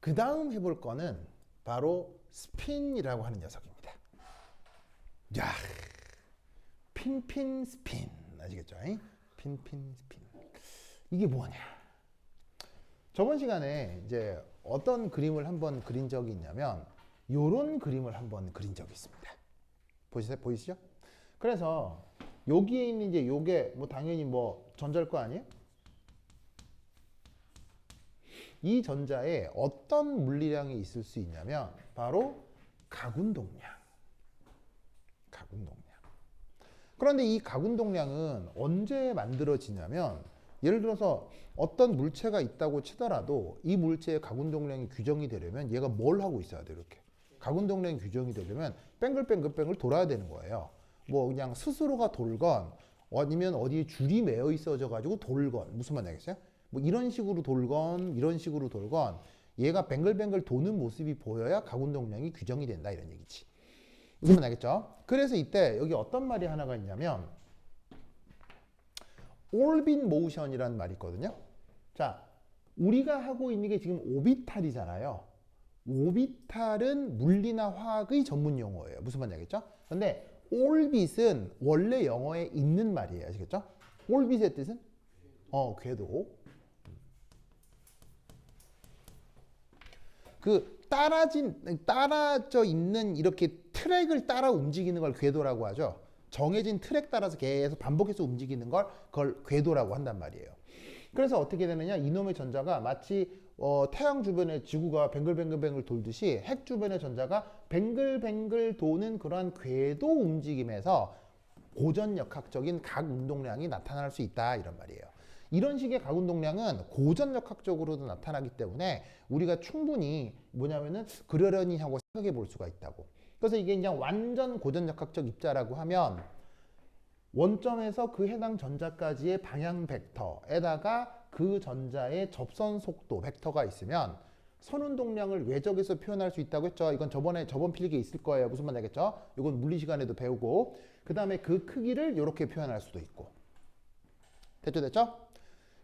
그 다음 해볼 거는 바로 스핀이라고 하는 녀석입니다. 야, 핀핀 스핀 아시겠죠? 핀핀 스핀. 이게 뭐냐? 저번 시간에 이제 어떤 그림을 한번 그린 적이 있냐면 요런 그림을 한번 그린 적이 있습니다. 보이시죠? 그래서 여기에 있는 이제 요게 뭐 당연히 뭐 전자일 거 아니에요? 이 전자에 어떤 물리량이 있을 수 있냐면 바로 가군동량. 가군동량. 그런데 이 가군동량은 언제 만들어지냐면 예를 들어서 어떤 물체가 있다고 치더라도 이 물체의 가군동량이 규정이 되려면 얘가 뭘 하고 있어야 돼 이렇게. 가군동량이 규정이 되려면 뱅글뱅글 돌아야 되는 거예요. 뭐 그냥 스스로가 돌건 아니면 어디에 줄이 매여 있어져 가지고 돌건 무슨 말 알겠어요? 뭐 이런 식으로 돌건 이런 식으로 돌건 얘가 뱅글뱅글 도는 모습이 보여야 가군동량이 규정이 된다 이런 얘기지. 무슨 말 알겠죠? 그래서 이때 여기 어떤 말이 하나가 있냐면 오비트 모션이라는 말이 있거든요. 자, 우리가 하고 있는 게 지금 오비탈이잖아요. 오비탈은 물리나 화학의 전문 용어예요. 무슨 말인지 알겠죠? 근데 올빗은 원래 영어에 있는 말이에요. 아시겠죠? 올빗의 뜻은? 궤도. 그 따라져 있는 이렇게 트랙을 따라 움직이는 걸 궤도라고 하죠. 정해진 트랙 따라서 계속 반복해서 움직이는 걸 그걸 궤도라고 한단 말이에요. 그래서 어떻게 되느냐? 이놈의 전자가 마치 태양 주변에 지구가 뱅글뱅글 돌듯이 핵 주변의 전자가 뱅글뱅글 도는 그러한 궤도 움직임에서 고전역학적인 각 운동량이 나타날 수 있다 이런 말이에요. 이런 식의 각 운동량은 고전역학적으로도 나타나기 때문에 우리가 충분히 뭐냐면은 그러려니 하고 생각해 볼 수가 있다고. 그래서 이게 그냥 완전 고전역학적 입자라고 하면 원점에서 그 해당 전자까지의 방향 벡터에다가 그 전자의 접선 속도 벡터가 있으면 선운동량을 외적에서 표현할 수 있다고 했죠. 이건 저번 필기에 있을 거예요. 무슨 말 알겠죠? 이건 물리 시간에도 배우고 그 다음에 그 크기를 이렇게 표현할 수도 있고 됐죠?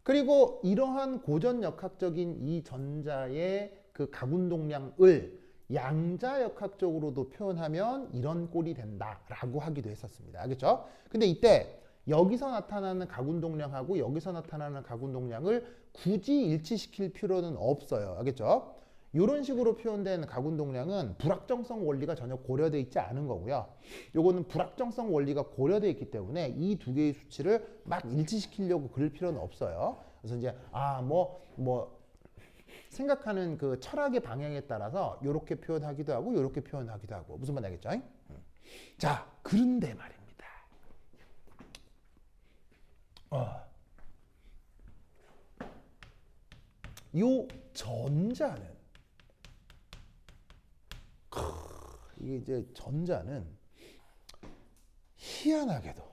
그리고 이러한 고전역학적인 이 전자의 그 가군동량을 양자역학적으로도 표현하면 이런 꼴이 된다라고 하기도 했었습니다. 알겠죠? 근데 이때 여기서 나타나는 가군동량하고 여기서 나타나는 가군동량을 굳이 일치시킬 필요는 없어요. 알겠죠? 이런 식으로 표현된 가군동량은 불확정성 원리가 전혀 고려되어 있지 않은 거고요. 요거는 불확정성 원리가 고려되어 있기 때문에 이 두 개의 수치를 막 일치시키려고 그럴 필요는 없어요. 그래서 이제 생각하는 그 철학의 방향에 따라서 이렇게 표현하기도 하고 이렇게 표현하기도 하고 무슨 말인지 알겠죠? 자, 그런데 말입니다. 요 전자는 이게 이제 전자는 희한하게도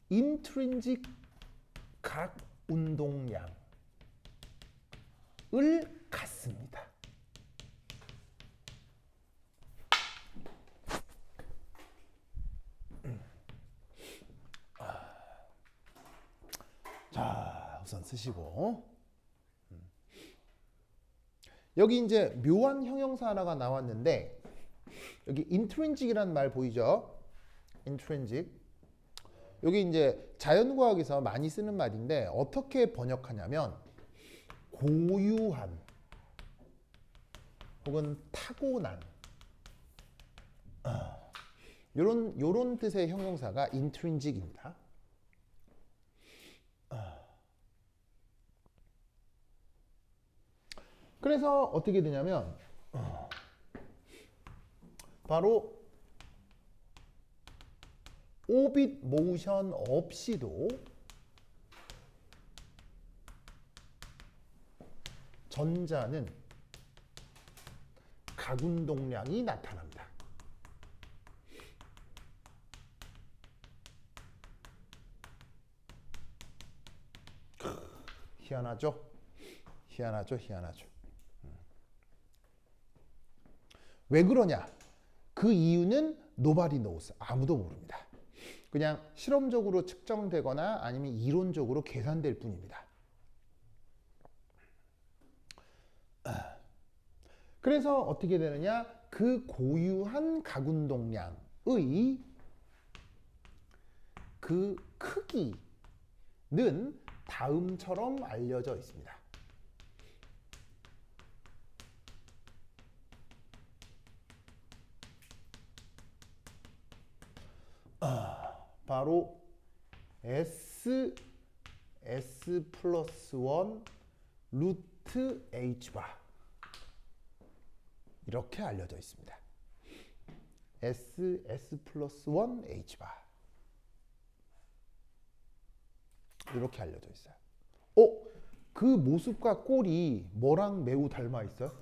인트린직 각 운동량을 갖습니다. 자, 우선 쓰시고 여기 이제 묘한 형용사 하나가 나왔는데 여기 intrinsic이라는 말 보이죠? intrinsic. 여기 이제 자연과학에서 많이 쓰는 말인데 어떻게 번역하냐면 고유한 혹은 타고난 요런 뜻의 형용사가 intrinsic입니다. 그래서 어떻게 되냐면 바로 오빗 모션 없이도 전자는 가군동량이 나타납니다. 희한하죠? 희한하죠? 왜 그러냐? 그 이유는 nobody knows. 아무도 모릅니다. 그냥 실험적으로 측정되거나 아니면 이론적으로 계산될 뿐입니다. 그래서 어떻게 되느냐? 그 고유한 가군동량의 그 크기는 다음처럼 알려져 있습니다. 바로 S 플러스 1 루트 H 바 이렇게 알려져 있습니다. S 플러스 1 H 바 이렇게 알려져 있어요. 그 모습과 꼴이 뭐랑 매우 닮아 있어요?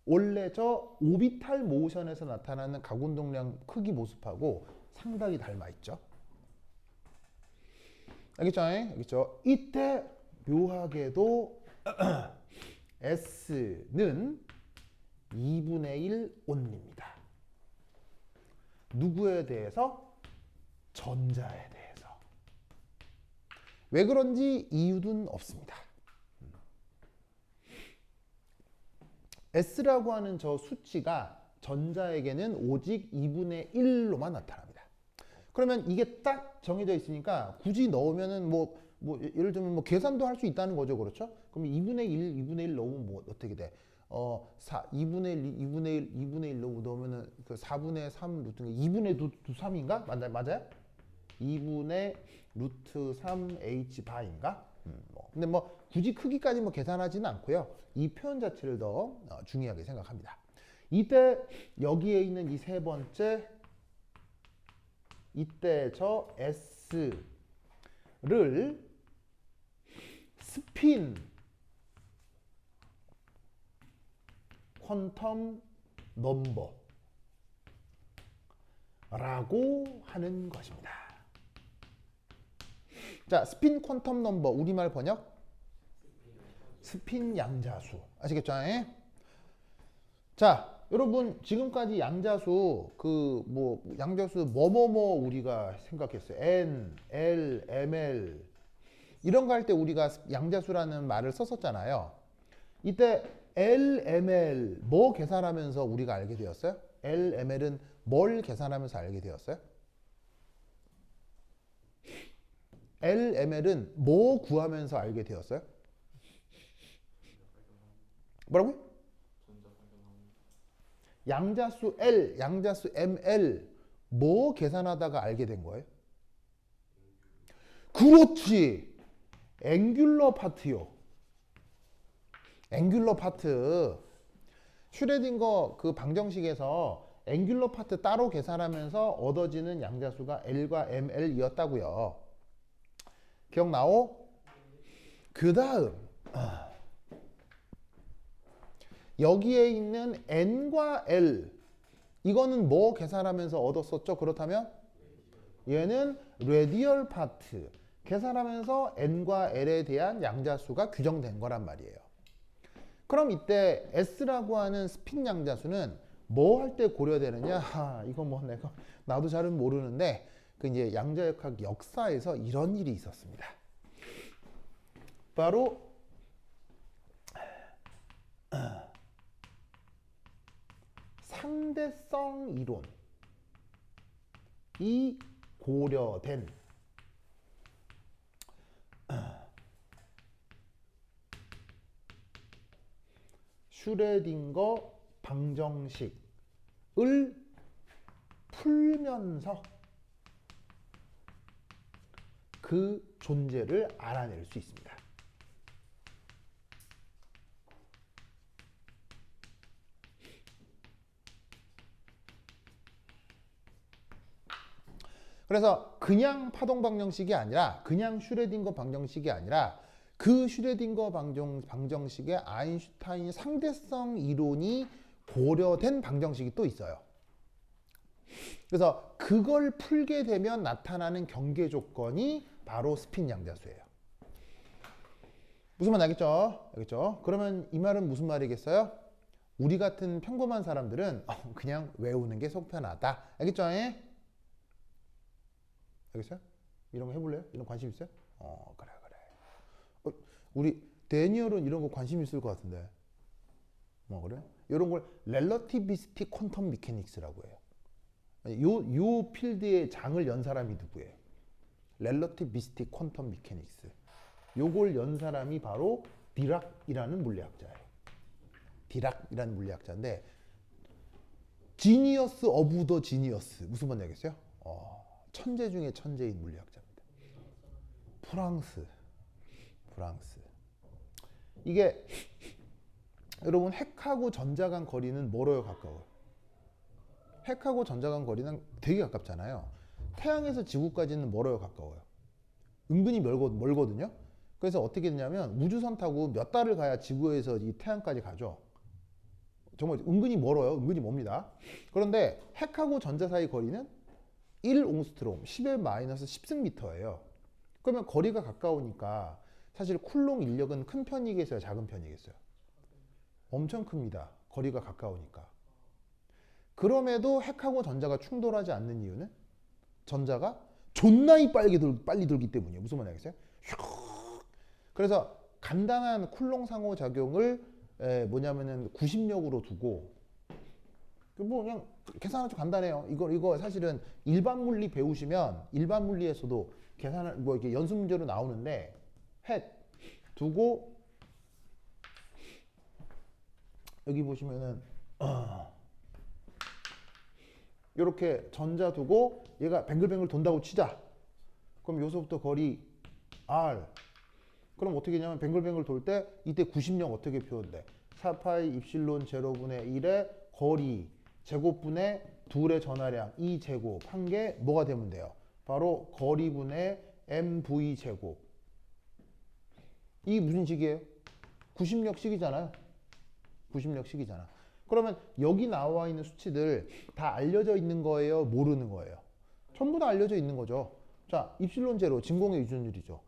원래 저 오비탈 모션에서 나타나는 가군동량 크기 모습하고 상당히 닮아 있죠. 알겠죠? 알겠죠? 이때 묘하게도 S는 2분의 1 온입니다. 누구에 대해서? 전자에 대해서. 왜 그런지 이유는 없습니다. S라고 하는 저 수치가 전자에게는 오직 2분의 1로만 나타납니다. 그러면 이게 딱 정해져 있으니까 굳이 넣으면은 뭐 예를 들면 뭐 계산도 할 수 있다는 거죠. 그렇죠? 그럼 2분의 1 넣으면 뭐 어떻게 돼? 2분의 1 넣으면은 그 4분의 3 루트 2분의 루트 3인가? 맞아요? 2분의 루트 3 H 바인가? 근데 뭐 굳이 크기까지 뭐 계산하지는 않고요. 이 표현 자체를 더 중요하게 생각합니다. 이때 여기에 있는 이 세 번째 이때 저 S를 스핀 퀀텀 넘버라고 하는 것입니다. 자, 스핀 퀀텀 넘버 우리말 번역 스핀 양자수 아시겠죠? 자, 여러분 지금까지 양자수 양자수 뭐뭐뭐 우리가 생각했어요. N, L, ML 이런 거 할 때 우리가 양자수라는 말을 썼었잖아요. 이때 LML 뭐 계산하면서 우리가 알게 되었어요? LML은 뭘 계산하면서 알게 되었어요? LML은 뭐 구하면서 알게 되었어요? 뭐라고요? 양자수 L, 양자수 ML 뭐 계산하다가 알게 된 거예요? 그렇지! 앵귤러 파트요. 앵귤러 파트. 슈레딩거 그 방정식에서 앵귤러 파트 따로 계산하면서 얻어지는 양자수가 L과 ML이었다고요. 기억나오? 그 다음 여기에 있는 N과 L 이거는 뭐 계산하면서 얻었었죠? 그렇다면 얘는 레디얼 파트 계산하면서 N과 L에 대한 양자수가 규정된 거란 말이에요. 그럼 이때 S라고 하는 스핀 양자수는 뭐 할 때 고려되느냐? 이거 뭐 나도 잘은 모르는데 그 이제 양자역학 역사에서 이런 일이 있었습니다. 바로 상대성 이론이 고려된 슈레딩거 방정식을 풀면서 그 존재를 알아낼 수 있습니다. 그래서 그냥 파동 방정식이 아니라 그냥 슈레딩거 방정식이 아니라 그 슈레딩거 방정식의 아인슈타인 상대성 이론이 고려된 방정식이 또 있어요. 그래서 그걸 풀게 되면 나타나는 경계 조건이 바로 스핀 양자수예요. 무슨 말 알겠죠? 알겠죠? 그러면 이 말은 무슨 말이겠어요? 우리 같은 평범한 사람들은 그냥 외우는 게 속 편하다. 알겠죠? 알겠어요? 이런 거 해볼래요? 이런 거 관심 있어요? 그래. 우리 데니얼은 이런 거 관심 있을 것 같은데. 그래? 이런 걸 렐러티비스틱 퀀텀 미케닉스라고 해요. 요 필드의 장을 연 사람이 누구예요? 렐러티비스틱 퀀텀 미케닉스. 요걸 연 사람이 바로 디락이라는 물리학자예요. 디락이라는 물리학자인데 지니어스 오브 더 지니어스. 무슨 말인지 알겠어요? 천재 중에 천재인 물리학자입니다. 프랑스. 이게 여러분 핵하고 전자 간 거리는 멀어요, 가까워요? 핵하고 전자 간 거리는 되게 가깝잖아요. 태양에서 지구까지는 멀어요, 가까워요? 은근히 멀거든요. 그래서 어떻게 되냐면 우주선 타고 몇 달을 가야 지구에서 이 태양까지 가죠. 정말 은근히 멀어요. 은근히 멉니다. 그런데 핵하고 전자 사이 거리는 1옹스트롬, 10의 마이너스 10승미터예요. 그러면 거리가 가까우니까 사실 쿨롱 인력은 큰 편이겠어요? 작은 편이겠어요? 엄청 큽니다. 거리가 가까우니까. 그럼에도 핵하고 전자가 충돌하지 않는 이유는 전자가 존나이 빨리 돌기 때문이에요. 무슨 말인지 알겠어요? 그래서 간단한 쿨롱 상호작용을 뭐냐면은 구심력으로 두고 뭐 그냥 계산하기 간단해요. 이거 사실은 일반 물리 배우시면 일반 물리에서도 계산을 뭐 이렇게 연습 문제로 나오는데 핵 두고 여기 보시면은 이렇게 전자 두고 얘가 뱅글뱅글 돈다고 치자. 그럼 여기서부터 거리 r. 그럼 어떻게 되냐면 뱅글뱅글 돌 때 이때 구심력 어떻게 표현돼? 4파이 입실론 제로분의 1의 거리 제곱분의 둘의 전하량 2제곱 한 게 뭐가 되면 돼요? 바로 거리분의 mv 제곱. 이게 무슨 식이에요? 구심력식이잖아요. 구심력식이잖아. 그러면 여기 나와 있는 수치들 다 알려져 있는 거예요? 모르는 거예요? 전부 다 알려져 있는 거죠. 자, 입실론 제로 진공의 유전율이죠.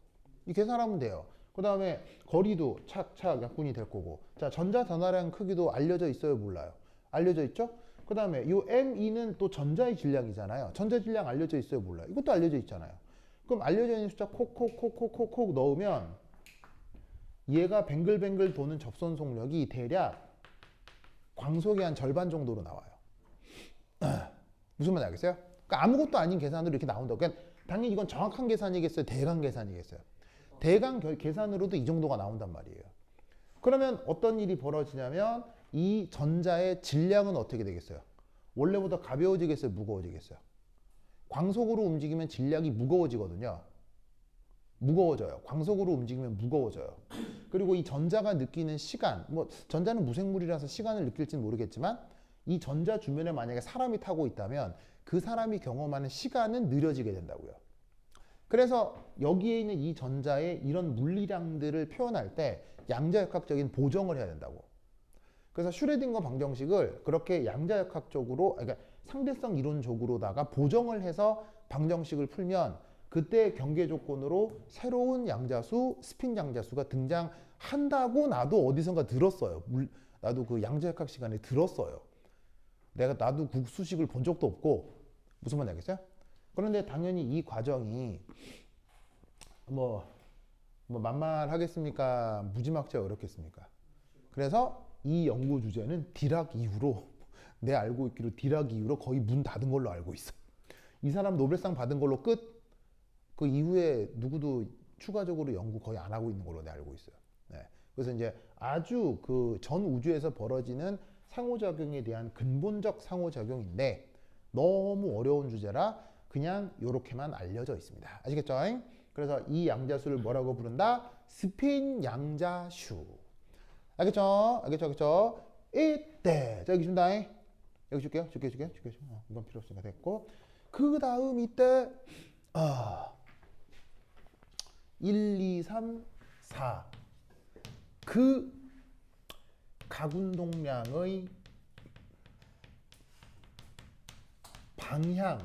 이 계산하면 돼요. 그 다음에 거리도 착착 약분이 될 거고. 자, 전자 전하량 크기도 알려져 있어요? 몰라요? 알려져 있죠? 그 다음에 이 ME는 또 전자의 질량이잖아요. 전자 질량 알려져 있어요? 몰라요? 이것도 알려져 있잖아요. 그럼 알려져 있는 숫자 콕콕콕콕콕콕 넣으면 얘가 뱅글뱅글 도는 접선 속력이 대략 광속의 한 절반 정도로 나와요. 무슨 말인지 알겠어요? 그러니까 아무것도 아닌 계산으로 이렇게 나온다고. 그러니까 당연히 이건 정확한 계산이겠어요? 대강 계산이겠어요? 대강 계산으로도 이 정도가 나온단 말이에요. 그러면 어떤 일이 벌어지냐면 이 전자의 질량은 어떻게 되겠어요? 원래보다 가벼워지겠어요? 무거워지겠어요? 광속으로 움직이면 질량이 무거워지거든요. 무거워져요. 광속으로 움직이면 무거워져요. 그리고 이 전자가 느끼는 시간, 뭐 전자는 무생물이라서 시간을 느낄지는 모르겠지만 이 전자 주변에 만약에 사람이 타고 있다면 그 사람이 경험하는 시간은 느려지게 된다고요. 그래서 여기에 있는 이 전자의 이런 물리량들을 표현할 때 양자역학적인 보정을 해야 된다고. 그래서 슈레딩거 방정식을 그렇게 양자역학적으로, 그러니까 상대성 이론적으로다가 보정을 해서 방정식을 풀면 그때 경계 조건으로 새로운 양자수, 스핀 양자수가 등장한다고 나도 어디선가 들었어요. 나도 그 양자역학 시간에 들었어요. 나도 수식을 본 적도 없고. 무슨 말인지 알겠어요? 그런데 당연히 이 과정이 뭐 만만하겠습니까? 무지막지가 어렵겠습니까? 그래서 이 연구 주제는 디락 이후로 내 알고 있기로 디락 이후로 거의 문 닫은 걸로 알고 있어. 이 사람 노벨상 받은 걸로 끝. 그 이후에 누구도 추가적으로 연구 거의 안 하고 있는 걸로 내가 알고 있어요. 네. 그래서 이제 아주 그 전 우주에서 벌어지는 상호작용에 대한 근본적 상호작용인데 너무 어려운 주제라 그냥 이렇게만 알려져 있습니다. 아시겠죠? 그래서 이 양자수를 뭐라고 부른다? 스핀 양자수. 알겠죠? 알겠죠? 이때 자 여기 줍니다. 여기 줄게요. 이건 필요 없으니까 됐고. 그 다음 이때 1, 2, 3, 4 그 각운동량의 방향은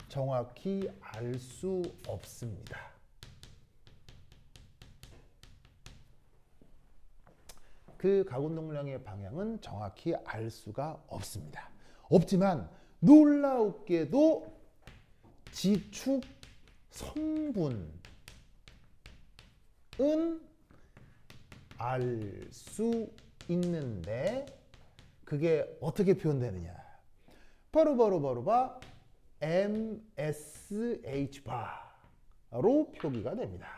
정확히 알 수 없습니다. 그 가운동량의 방향은 정확히 알 수가 없습니다. 없지만 놀라웠게도 지축 성분은 알 수 있는데 그게 어떻게 표현되느냐? 바로 MSH 바로 표기가 됩니다.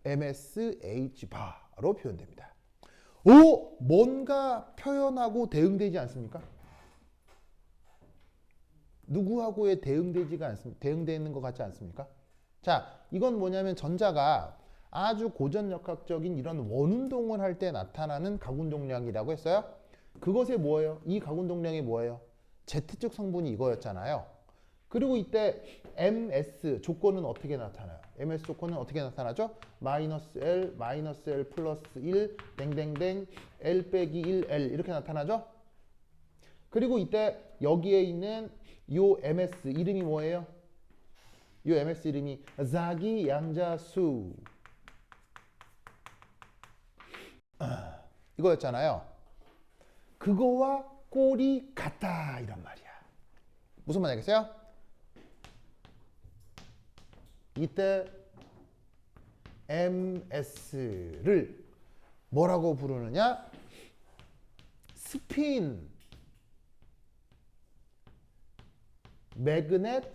MSH 바로 표현됩니다. 오, 뭔가 표현하고 대응되지 않습니까? 누구하고의 대응되는 것 같지 않습니까? 자, 이건 뭐냐면 전자가 아주 고전역학적인 이런 원운동을 할 때 나타나는 가운동량이라고 했어요. 그것에 뭐예요? 이 가운동량이 뭐예요? Z축 성분이 이거였잖아요. 그리고 이때 MS 조건은 어떻게 나타나요? MS 조건은 어떻게 나타나죠? 마이너스 L 플러스 1 댕댕댕 L 빼기 1L 이렇게 나타나죠? 그리고 이때 여기에 있는 요 MS 이름이 뭐예요? 요 MS 이름이 자기 양자수 이거였잖아요. 그거와 꼴이 같다 이란 말이야. 무슨 말이겠어요? 이때 MS를 뭐라고 부르느냐? 스핀 매그넷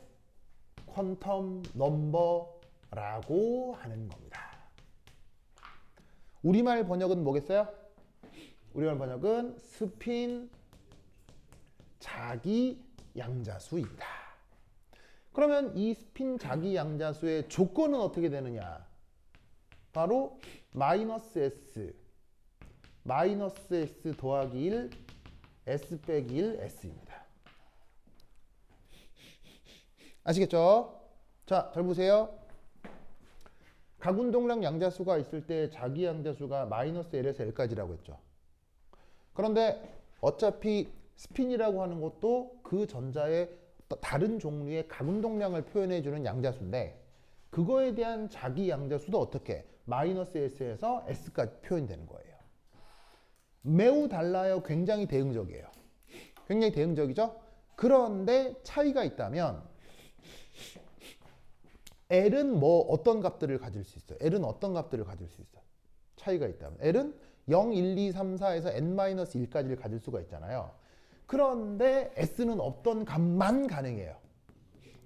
퀀텀 넘버라고 하는 겁니다. 우리말 번역은 뭐겠어요? 우리말 번역은 스핀 자기 양자수입니다. 그러면 이 스핀 자기 양자수의 조건은 어떻게 되느냐? 바로 마이너스 S 더하기 1 S 빼기 1 S입니다. 아시겠죠? 자, 잘 보세요. 가운동량 양자수가 있을 때 자기 양자수가 마이너스 L에서 L까지라고 했죠. 그런데 어차피 스핀이라고 하는 것도 그 전자의 다른 종류의 가운동량을 표현해주는 양자수인데 그거에 대한 자기 양자수도 어떻게? 마이너스 S에서 S까지 표현되는 거예요. 매우 달라요. 굉장히 대응적이에요. 굉장히 대응적이죠? 그런데 차이가 있다면 L은 어떤 값들을 가질 수 있어요? L은 어떤 값들을 가질 수 있어요? 차이가 있다면 L은 0, 1, 2, 3, 4에서 n-1까지를 가질 수가 있잖아요. 그런데 S는 어떤 값만 가능해요.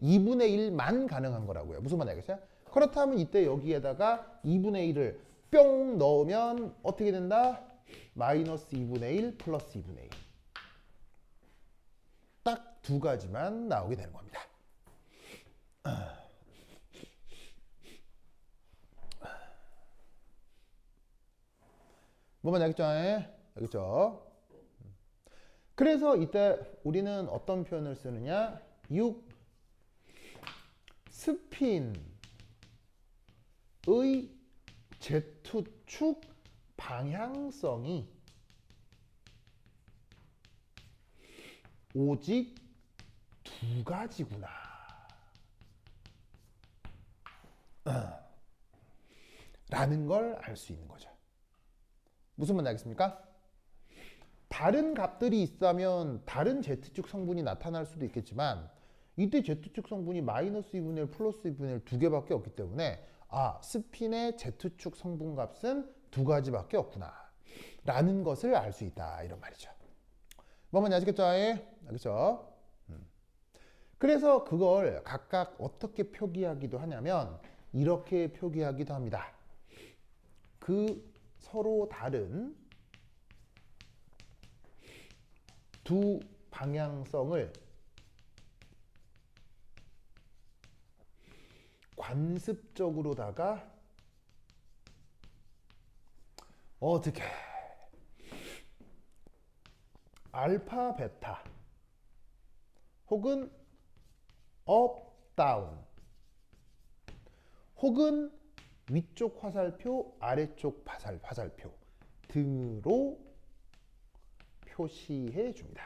2분의 1만 가능한 거라고요. 무슨 말인지 알겠어요? 그렇다면 이때 여기에다가 2분의 1을 뿅 넣으면 어떻게 된다? 마이너스 2분의 1 플러스 2분의 1. 딱 두 가지만 나오게 되는 겁니다. 뭐만 알겠죠? 알겠죠? 그래서 이때 우리는 어떤 표현을 쓰느냐? 6. 스핀의 Z축 방향성이 오직 두 가지구나. 라는 걸 알 수 있는 거죠. 무슨 말인지 알겠습니까? 다른 값들이 있다면 다른 Z축 성분이 나타날 수도 있겠지만 이때 Z축 성분이 마이너스 2분의 1 플러스 2분의 1 두 개밖에 없기 때문에 스핀의 Z축 성분 값은 두 가지밖에 없구나 라는 것을 알 수 있다 이런 말이죠. 뭐만 아시겠죠? 알겠죠? 그래서 그걸 각각 어떻게 표기하기도 하냐면 이렇게 표기하기도 합니다. 그 서로 다른 두 방향성을 관습적으로다가 어떻게 알파 베타 혹은 업 다운 혹은 위쪽 화살표 아래쪽 화살표 등으로 표시해 줍니다.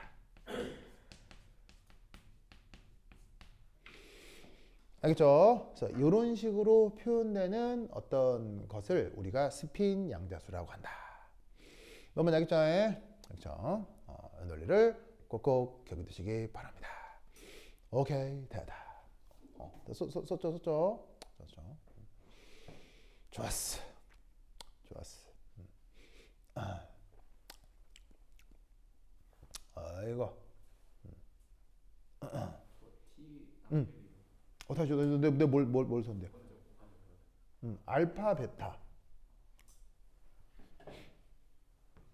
알겠죠? 그래서 이런 식으로 표현되는 어떤 것을 우리가 스핀 양자수라고 한다. 너무 알겠죠? 알겠죠? 논리를 꼭꼭 기억해두시기 바랍니다. 오케이, 됐다. 썼죠? 좋았어. 아이고. 다시 뭘 선대? 알파, 베타.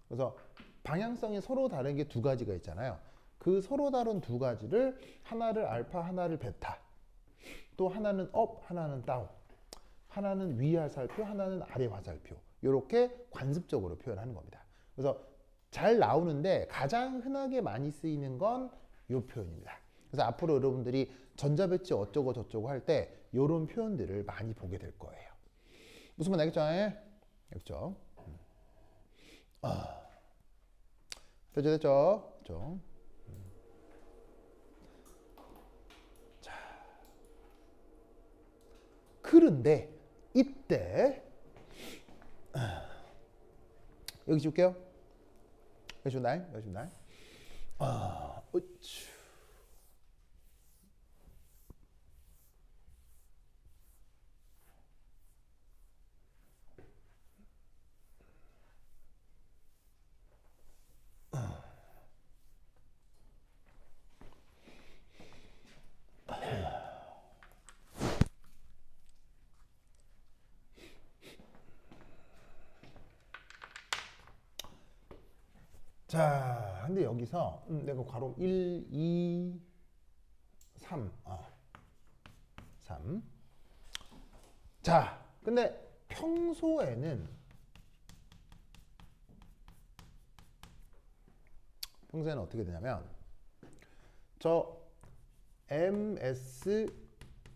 그래서 방향성이 서로 다른 게 두 가지가 있잖아요. 그 서로 다른 두 가지를 하나를 알파, 하나를 베타. 또 하나는 업, 하나는 다운. 하나는 위 화살표, 하나는 아래 화살표. 이렇게 관습적으로 표현하는 겁니다. 그래서 잘 나오는데 가장 흔하게 많이 쓰이는 건 이 표현입니다. 그래서 앞으로 여러분들이 전자배치 어쩌고 저쩌고 할 때 이런 표현들을 많이 보게 될 거예요. 무슨 말 알겠죠? 알겠죠? 됐죠? 자, 그런데 이때 여기 줄게요. 여기 준다. 으쌰. 자, 근데 여기서 내가 괄호 1, 2, 3. 3. 자, 근데 평소에는 어떻게 되냐면 저 ms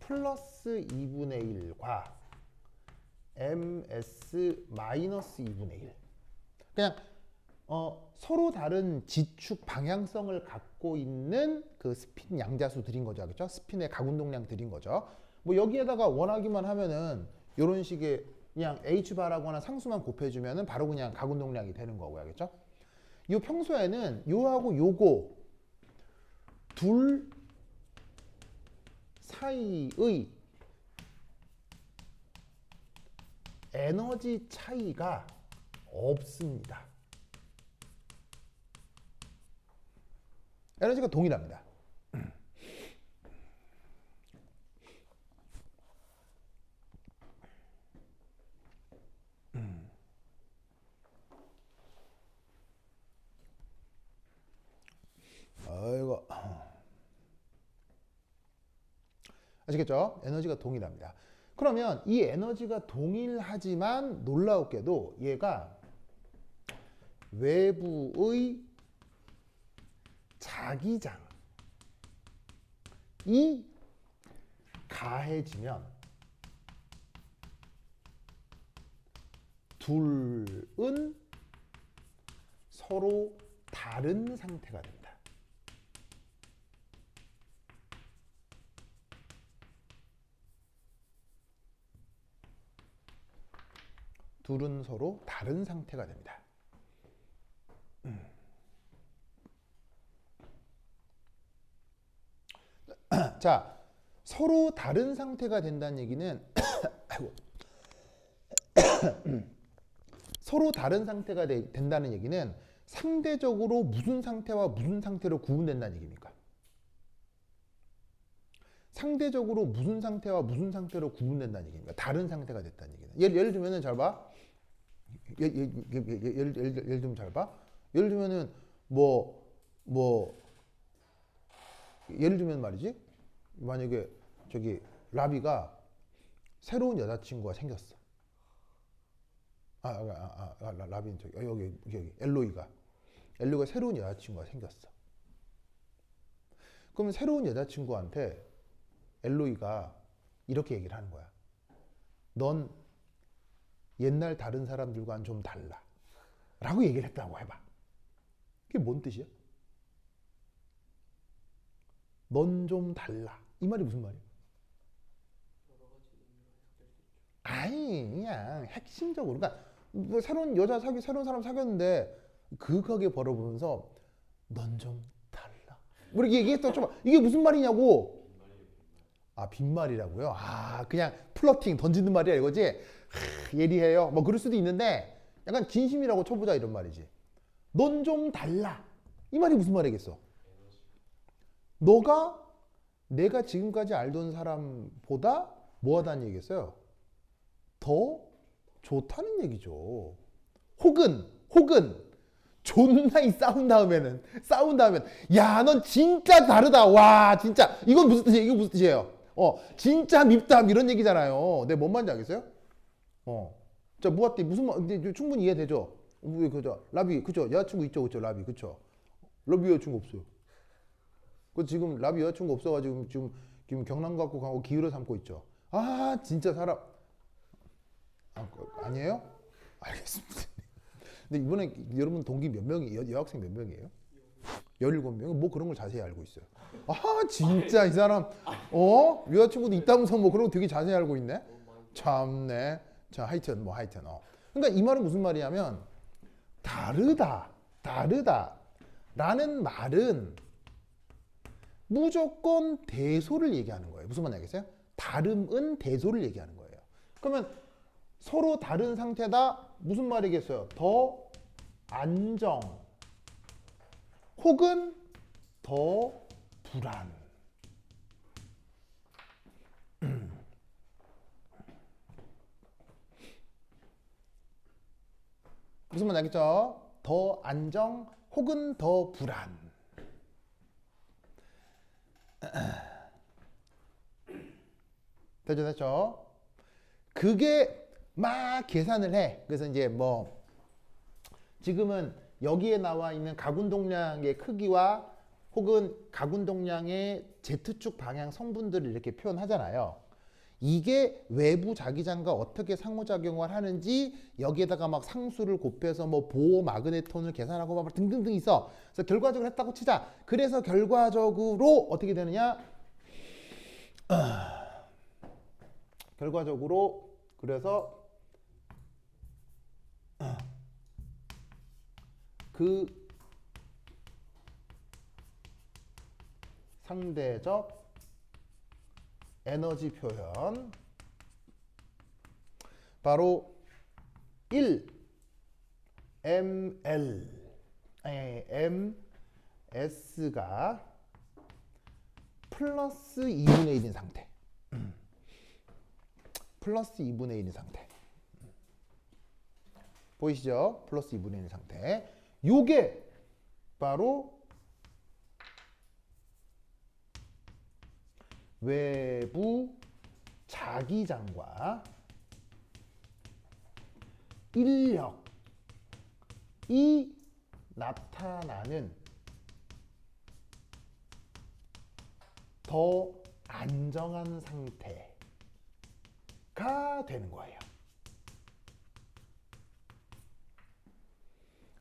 플러스 2분의 1과 ms 마이너스 2분의 1 그냥 서로 다른 지축 방향성을 갖고 있는 그 스핀 양자수들인 거죠. 알겠죠? 스핀의 가운동량들인 거죠. 뭐 여기에다가 원하기만 하면은 이런 식의 그냥 h바라거나 상수만 곱해주면은 바로 그냥 가운동량이 되는 거고요. 알겠죠? 요 평소에는 요하고 요거 둘 사이의 에너지 차이가 없습니다. 에너지가 동일합니다. 아이고. 아시겠죠? 에너지가 동일합니다. 그러면 이 에너지가 동일하지만 놀라웠게도 얘가 외부의 자기장이 가해지면 둘은 서로 다른 상태가 됩니다. 둘은 서로 다른 상태가 됩니다. 자, 서로 다른 상태가 된다는 얘기는 서로 다른 상태가 된다는 얘기는 상대적으로 무슨 상태와 무슨 상태로 구분된다는 얘기입니까? 상대적으로 무슨 상태와 무슨 상태로 구분된다는 얘기입니까? 다른 상태가 됐다는 얘기는. 예를 들면은 잘 봐. 예를 들면 잘 봐. 예를 들면은 예를 들면 말이지. 만약에 저기 라비가 새로운 여자친구가 생겼어. 라비는 저기 여기 엘로이가 새로운 여자친구가 생겼어. 그럼 새로운 여자친구한테 엘로이가 이렇게 얘기를 하는 거야. 넌 옛날 다른 사람들과는 좀 달라. 라고 얘기를 했다고 해봐. 그게 뭔 뜻이야? 넌 좀 달라. 이 말이 무슨 말이야? 아니 그냥 핵심적으로 그러니까 뭐 새로운 여자 새로운 사람 사귀었는데 그윽하게 벌어보면서 넌 좀 달라 뭐 이렇게 얘기했던 좀 이게 무슨 말이냐고. 아 빈말이라고요? 아 그냥 플러팅 던지는 말이야 이거지. 예리해요 뭐 그럴 수도 있는데 약간 진심이라고 쳐보자 이런 말이지. 넌 좀 달라 이 말이 무슨 말이겠어. 너가 내가 지금까지 알던 사람보다 뭐하다는 얘기겠어요? 더 좋다는 얘기죠. 혹은 존나 싸운 다음에는 야 넌 진짜 다르다 와 진짜 이건 무슨 뜻이에요? 이거 무슨 뜻이에요? 진짜 밉다 이런 얘기잖아요. 내 뭔 말인지 알겠어요? 자 무아띠 무슨 말 근데 충분히 이해되죠? 그죠? 라비 그죠? 여자친구 있죠 그죠? 라비 그죠? 라비 여자친구 없어요. 그 지금 라비 여자친구 없어가지고 지금 경남 갖고 가고 기울여 삼고 있죠. 아 진짜 사람 아니에요? 알겠습니다. 근데 이번에 여러분 동기 몇 명이 여학생 몇 명이에요? 17명. 뭐 그런 걸 자세히 알고 있어요. 아 진짜 이 사람 여자친구도 있다면서 뭐 그런 거 되게 자세히 알고 있네. 참네. 자 하여튼 그러니까 이 말은 무슨 말이냐면 다르다라는 말은 무조건 대소를 얘기하는 거예요. 무슨 말인지 알겠어요? 다름은 대소를 얘기하는 거예요. 그러면 서로 다른 상태다 무슨 말이겠어요? 더 안정 혹은 더 불안. 무슨 말인지 알겠죠? 더 안정 혹은 더 불안. 됐죠? 그게 막 계산을 해. 그래서 이제 뭐 지금은 여기에 나와 있는 가군동량의 크기와 혹은 가군동량의 Z축 방향 성분들을 이렇게 표현하잖아요. 이게 외부 자기장과 어떻게 상호작용을 하는지 여기에다가 막 상수를 곱해서 뭐 보호 마그네톤을 계산하고 막 등등등 있어. 그래서 결과적으로 했다고 치자. 그래서 결과적으로 어떻게 되느냐? 결과적으로 그래서 그 상대적 에너지 표현 바로 1ml ms가 플러스 2분의 1인 상태. 플러스 2분의 1인 상태. 보이시죠? 플러스 2분의 1인 상태. 요게 바로 외부 자기장과 인력이 나타나는 더 안정한 상태가 되는 거예요.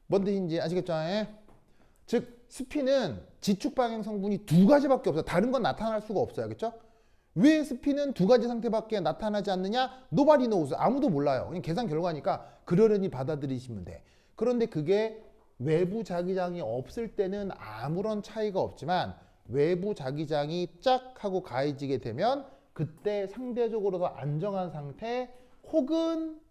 뭔 뜻인지 아시겠죠? 즉 스피는 지축 방향 성분이 두 가지밖에 없어요. 다른 건 나타날 수가 없어요. 그렇죠? 왜 스피는 두 가지 상태밖에 나타나지 않느냐? Nobody knows. 아무도 몰라요. 그냥 계산 결과니까 그러려니 받아들이시면 돼. 그런데 그게 외부 자기장이 없을 때는 아무런 차이가 없지만 외부 자기장이 짝 하고 가해지게 되면 그때 상대적으로 더 안정한 상태 혹은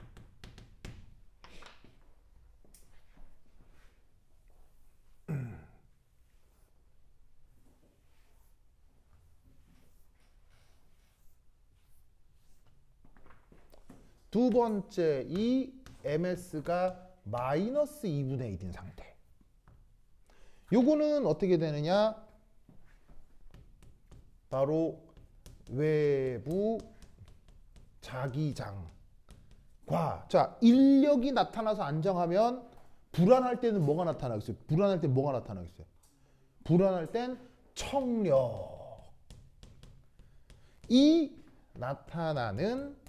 두 번째 이 MS가 마이너스 2분의 1인 상태. 요거는 어떻게 되느냐? 바로 외부 자기장과 자 인력이 나타나서 안정하면 불안할 때는 뭐가 나타나겠어요? 불안할 땐 뭐가 나타나겠어요? 불안할 땐 청력이 나타나는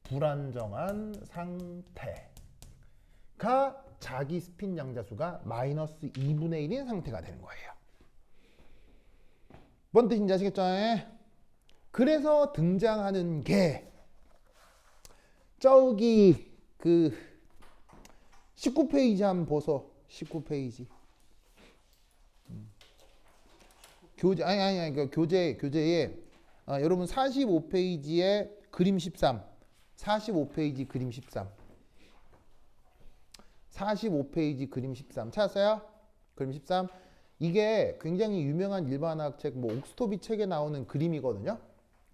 불안정한 상태가 자기 스핀 양자수가 마이너스 2분의 1인 상태가 되는 거예요. 뭔 뜻인지 아시겠죠? 그래서 등장하는 게 저기 그 19페이지 한번 보소. 19페이지. 교재 아니 그 교재에 여러분 45페이지에 그림 13. 45페이지 그림 13. 45페이지 그림 13. 찾았어요? 그림 13. 이게 굉장히 유명한 일반학 책, 뭐 옥스토비 책에 나오는 그림이거든요.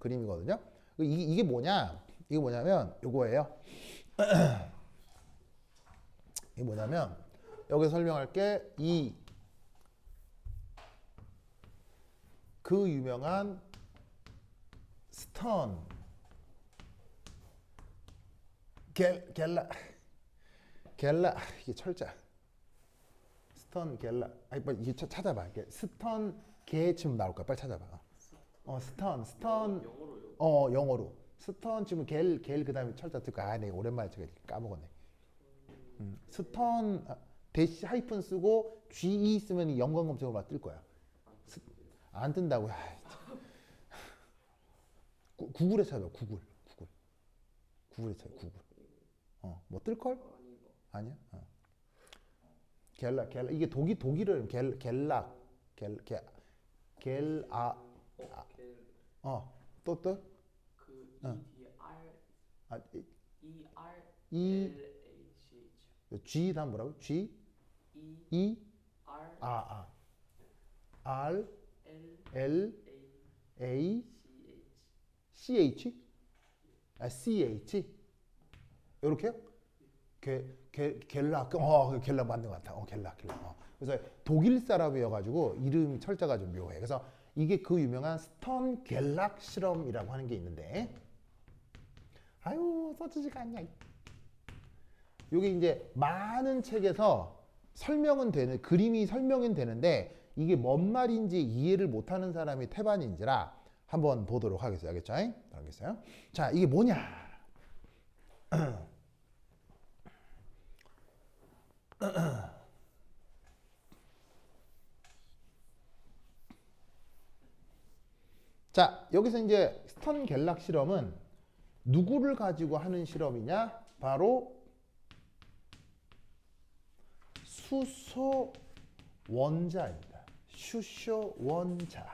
그림이거든요. 이게 뭐냐? 이게 뭐냐면 요거예요. 이게 뭐냐면 여기 설명할게. 그 유명한 스턴 겔라 이게 철자 스턴 겔라 빨리 이게 찾아봐. 이게 스턴 게 지금 나올 거야. 빨리 찾아봐. 스턴 영어로 스턴 지금 겔 그다음에 철자 뜰 거야. 내가 오랜만에 제가 까먹었네. 스턴 대시 하이픈 쓰고 GE 쓰면 연관 검색어로 뜰 거야. 안 뜬다고. 구글에 찾아. 구글에 찾아. 구글. 뭐 뜰 걸? 아니야? 겔라 이게 독일어 또 G 다음 뭐라고? G E R L A CH CH 이렇게요? 겔라 겔라 맞는 것 같아. 겔라 그래서 독일 사람이어가지고 이름이 철자가 좀 묘해. 그래서 이게 그 유명한 스턴 겔락 실험이라고 하는 게 있는데, 아유 써지지가 않냐. 이게 이제 많은 책에서 설명은 되는 그림이 설명은 되는데 이게 뭔 말인지 이해를 못하는 사람이 태반인지라 한번 보도록 하겠어요. 알겠죠? 알겠어요? 자, 이게 뭐냐? 자, 여기서 이제 스턴 겔락 실험은 누구를 가지고 하는 실험이냐? 바로 수소 원자입니다. 수소 원자.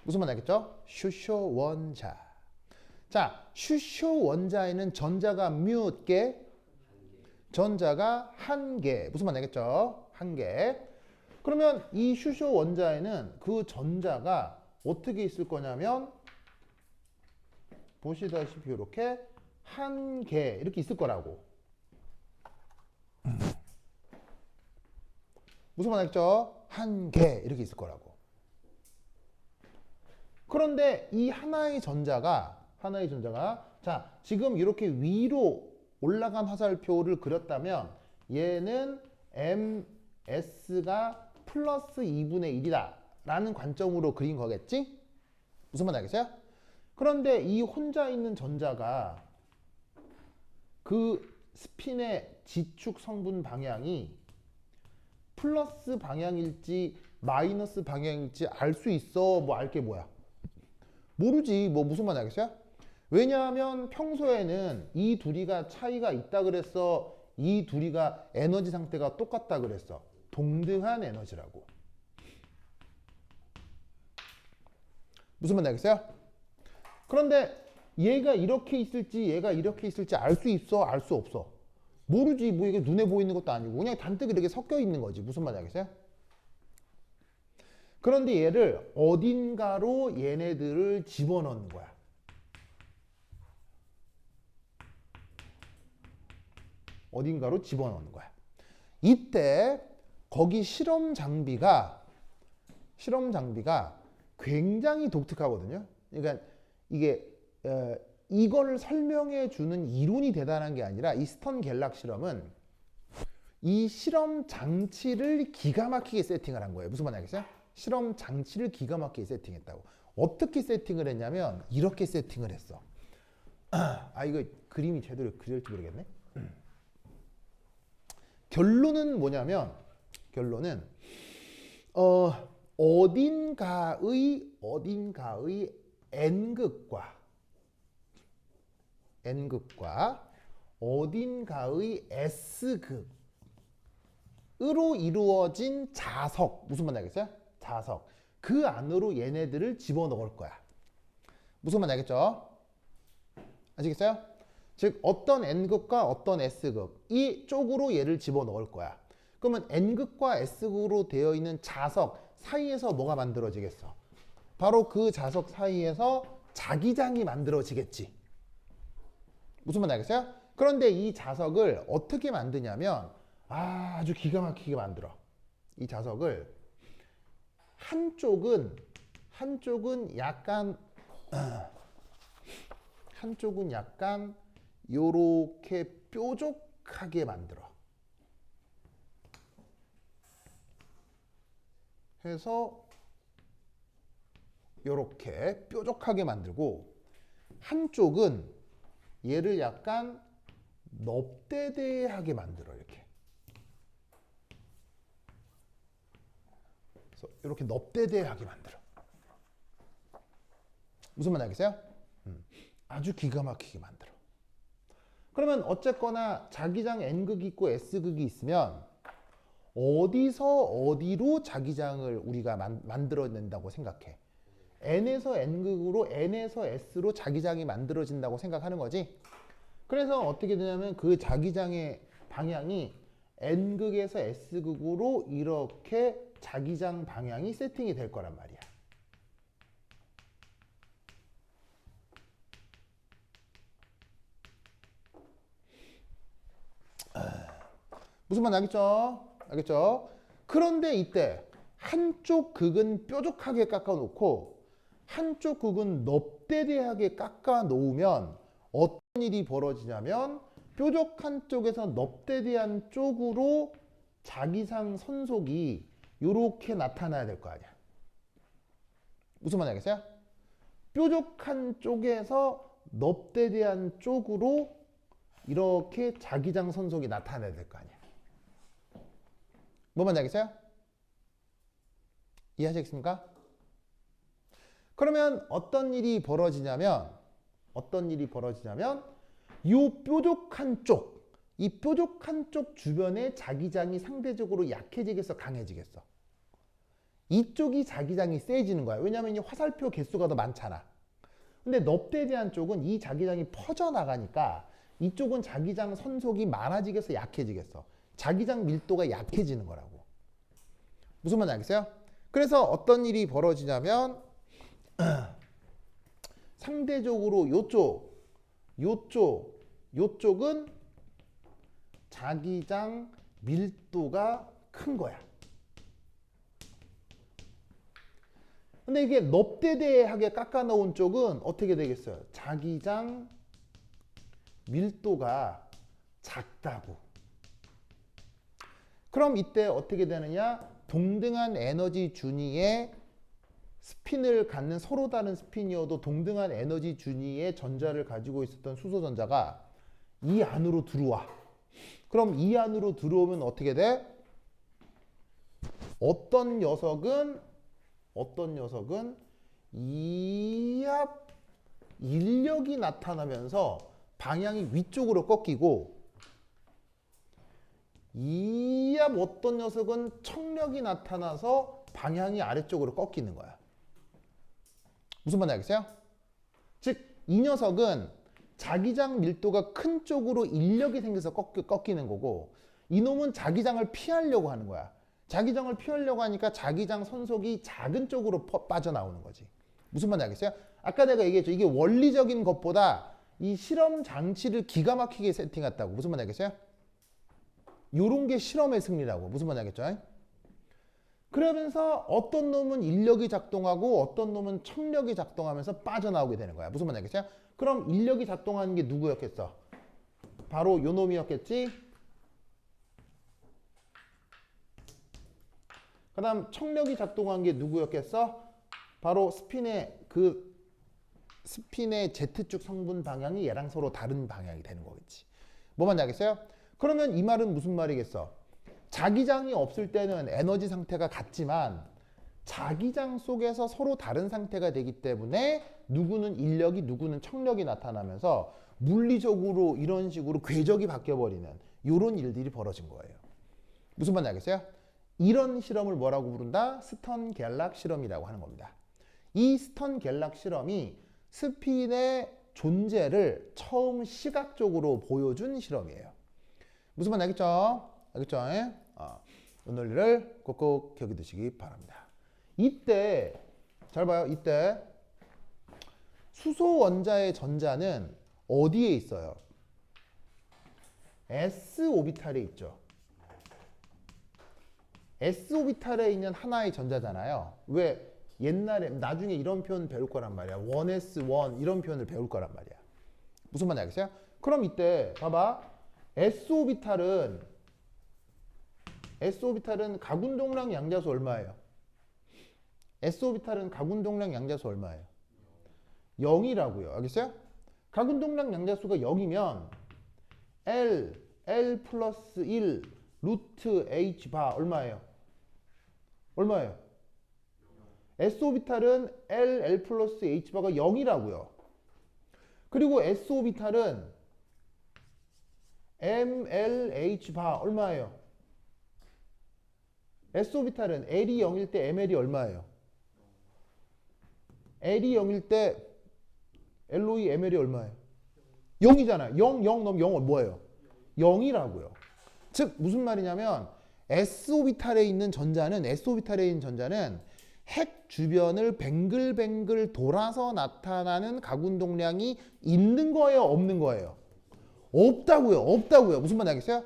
무슨 말 알겠죠? 수소 원자. 자, 수소 원자에는 전자가 몇 개? 전자가 한 개. 무슨 말 알겠죠? 한 개. 그러면 이 수소 원자에는 그 전자가 어떻게 있을 거냐면 보시다시피 이렇게 한 개 이렇게 있을 거라고. 무슨 말 알겠죠? 한 개 이렇게 있을 거라고. 그런데 이 하나의 전자가 자, 지금 이렇게 위로 올라간 화살표를 그렸다면 얘는 MS가 플러스 2분의 1이다 라는 관점으로 그린 거겠지? 무슨 말 알겠어요? 그런데 이 혼자 있는 전자가 그 스핀의 지축 성분 방향이 플러스 방향일지 마이너스 방향일지 알 수 있어? 뭐 알 게 뭐야? 모르지. 뭐 무슨 말 알겠어요? 왜냐하면 평소에는 이 둘이가 차이가 있다 그랬어. 이 둘이가 에너지 상태가 똑같다 그랬어. 동등한 에너지라고. 무슨 말 알겠어요? 그런데 얘가 이렇게 있을지 얘가 이렇게 있을지 알 수 있어? 알 수 없어? 모르지. 뭐 이게 눈에 보이는 것도 아니고 그냥 단뜩 이렇게 섞여 있는 거지. 무슨 말 알겠어요? 그런데 얘를 어딘가로 얘네들을 집어넣는 거야. 어딘가로 집어넣는 거야. 이때 거기 실험 장비가 굉장히 독특하거든요. 그러니까 이게 이걸 설명해 주는 이론이 대단한 게 아니라 이 스턴 겔락 실험은 이 실험 장치를 기가 막히게 세팅을 한 거예요. 무슨 말 알겠어요? 실험 장치를 기가 막히게 세팅했다고. 어떻게 세팅을 했냐면 이렇게 세팅을 했어. 이거 그림이 제대로 그릴지 모르겠네. 결론은 뭐냐면 어딘가의 n극과 어딘가의 s극으로 이루어진 자석, 무슨 말인지 알겠어요? 자석. 그 안으로 얘네들을 집어넣을 거야. 무슨 말인지 알겠죠? 아시겠어요? 즉 어떤 n극과 어떤 s극 이 쪽으로 얘를 집어넣을 거야. 그러면 n극과 s극으로 되어 있는 자석 사이에서 뭐가 만들어지겠어? 바로 그 자석 사이에서 자기장이 만들어지겠지. 무슨 말인지 알겠어요? 그런데 이 자석을 어떻게 만드냐면 아주 기가 막히게 만들어. 이 자석을 한쪽은 약간 요렇게 뾰족하게 만들어. 해서 요렇게 뾰족하게 만들고 한쪽은 얘를 약간 넙대대하게 만들어. 이렇게. 그래서 이렇게 넙대대하게 만들어. 무슨 말인지 알겠어요? 아주 기가 막히게 만들어. 그러면 어쨌거나 자기장 n극이 있고 s극이 있으면 어디서 어디로 자기장을 우리가 만들어낸다고 생각해? n에서 n극으로 n에서 s로 자기장이 만들어진다고 생각하는 거지. 그래서 어떻게 되냐면 그 자기장의 방향이 n극에서 s극으로 이렇게 자기장 방향이 세팅이 될 거란 말이야. 무슨 말인지 알겠죠? 알겠죠? 그런데 이때 한쪽 극은 뾰족하게 깎아놓고 한쪽 극은 넙대대하게 깎아놓으면 어떤 일이 벌어지냐면 뾰족한 쪽에서 넙대대한 쪽으로 자기장 선속이 이렇게 나타나야 될 거 아니야. 무슨 말인지 알겠어요? 뾰족한 쪽에서 넙대대한 쪽으로 이렇게 자기장 선속이 나타나야 될 거 아니야. 뭐 말인지 알겠어요? 이해하시겠습니까? 그러면 어떤 일이 벌어지냐면 이 뾰족한 쪽 주변에 자기장이 상대적으로 약해지겠어, 강해지겠어? 이쪽이 자기장이 세지는 거야. 왜냐하면 이 화살표 개수가 더 많잖아. 근데 넙대대한 쪽은 이 자기장이 퍼져나가니까 이쪽은 자기장 선속이 많아지겠어, 약해지겠어? 자기장 밀도가 약해지는 거라고. 무슨 말인지 알겠어요? 그래서 어떤 일이 벌어지냐면 상대적으로 요쪽은 자기장 밀도가 큰 거야. 근데 이게 넙대대하게 깎아놓은 쪽은 어떻게 되겠어요? 자기장 밀도가 작다고. 그럼 이때 어떻게 되느냐? 동등한 에너지 준위의 스핀을 갖는 서로 다른 스핀이어도 동등한 에너지 준위의 전자를 가지고 있었던 수소전자가 이 안으로 들어와. 그럼 이 안으로 들어오면 어떻게 돼? 어떤 녀석은 이압 인력이 나타나면서 방향이 위쪽으로 꺾이고 이압 어떤 녀석은 청력이 나타나서 방향이 아래쪽으로 꺾이는 거야. 무슨 말인지 알겠어요? 즉, 이 녀석은 자기장 밀도가 큰 쪽으로 인력이 생겨서 꺾이는 거고 이놈은 자기장을 피하려고 하는 거야. 자기장을 피하려고 하니까 자기장 선속이 작은 쪽으로 빠져나오는 거지. 무슨 말인지 알겠어요? 아까 내가 얘기했죠. 이게 원리적인 것보다 이 실험 장치를 기가 막히게 세팅했다고. 무슨 말인지 알겠어요? 요런 게 실험의 승리라고. 무슨 말인지 알겠죠? 그러면서 어떤 놈은 인력이 작동하고 어떤 놈은 청력이 작동하면서 빠져나오게 되는 거야. 무슨 말인지 알겠어요? 그럼 인력이 작동하는 게 누구였겠어? 바로 요 놈이었겠지? 그 다음 청력이 작동한 게 누구였겠어? 바로 스핀의 Z축 성분 방향이 얘랑 서로 다른 방향이 되는 거겠지. 뭐 말인지 알겠어요? 그러면 이 말은 무슨 말이겠어? 자기장이 없을 때는 에너지 상태가 같지만 자기장 속에서 서로 다른 상태가 되기 때문에 누구는 인력이 누구는 청력이 나타나면서 물리적으로 이런 식으로 궤적이 바뀌어버리는 이런 일들이 벌어진 거예요. 무슨 말인지 알겠어요? 이런 실험을 뭐라고 부른다? 스턴-갤락 실험이라고 하는 겁니다. 이 스턴-갤락 실험이 스핀의 존재를 처음 시각적으로 보여준 실험이에요. 무슨 말인지 알겠죠? 알겠죠? 이 논리를 꼭꼭 기억해 두시기 바랍니다. 이때 잘 봐요. 이때 수소 원자의 전자는 어디에 있어요? s 오비탈에 있죠. s 오비탈에 있는 하나의 전자잖아요. 왜? 옛날에 나중에 이런 표현 배울 거란 말이야. 1s1 이런 표현을 배울 거란 말이야. 무슨 말인지 알겠어요? 그럼 이때 봐봐. s 오비탈은 가군동량 양자수 얼마예요? s 오비탈은 가군동량 양자수 얼마예요? 0이라고요. 알겠어요? 가군동량 양자수가 0이면 L 플러스 1 루트 H 바 얼마예요? 얼마예요? S 오비탈은 L 플러스 H 바가 0이라고요. 그리고 S 오비탈은 MLH 바 얼마예요? S 오비탈은 L이 0일 때 ML이 얼마예요? L이 0일 때 LOE ML이 얼마예요? 0이잖아요. 0 넣으면 0은 뭐예요? 0이라고요. 즉 무슨 말이냐면 S 오비탈에 있는 전자는 핵 주변을 뱅글뱅글 돌아서 나타나는 가군동량이 있는 거예요? 없는 거예요? 없다고요. 무슨 말인지 알겠어요?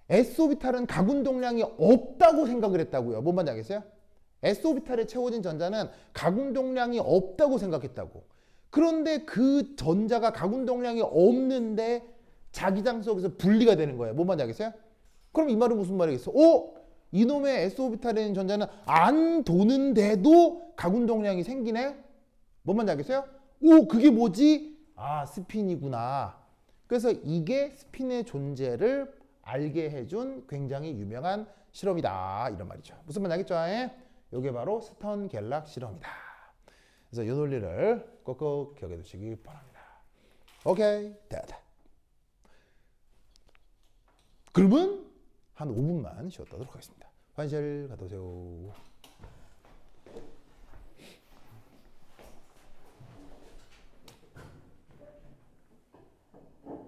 S 오비탈은 가군동량이 없다고 생각을 했다고요. 뭔 말인지 알겠어요? S 오비탈에 채워진 전자는 가군동량이 없다고 생각했다고. 그런데 그 전자가 가군동량이 없는데 자기장 속에서 분리가 되는 거예요. 뭔 말인지 알겠어요? 그럼 이 말은 무슨 말이겠어? 이놈의 S 오비탈에 있는 전자는 안 도는데도 가군동량이 생기네? 뭔 말인지 알겠어요? 그게 뭐지? 스핀이구나. 그래서 이게 스핀의 존재를 알게 해준 굉장히 유명한 실험이다. 이런 말이죠. 무슨 말인지 알겠죠? 이게 바로 스턴-갤락 실험이다. 그래서 이 논리를 꼭꼭 기억해 두시기 바랍니다. 오케이, 됐다. 그러면 한 5분만 쉬었다 하도록 하겠습니다. 화장실 갔다 오세요.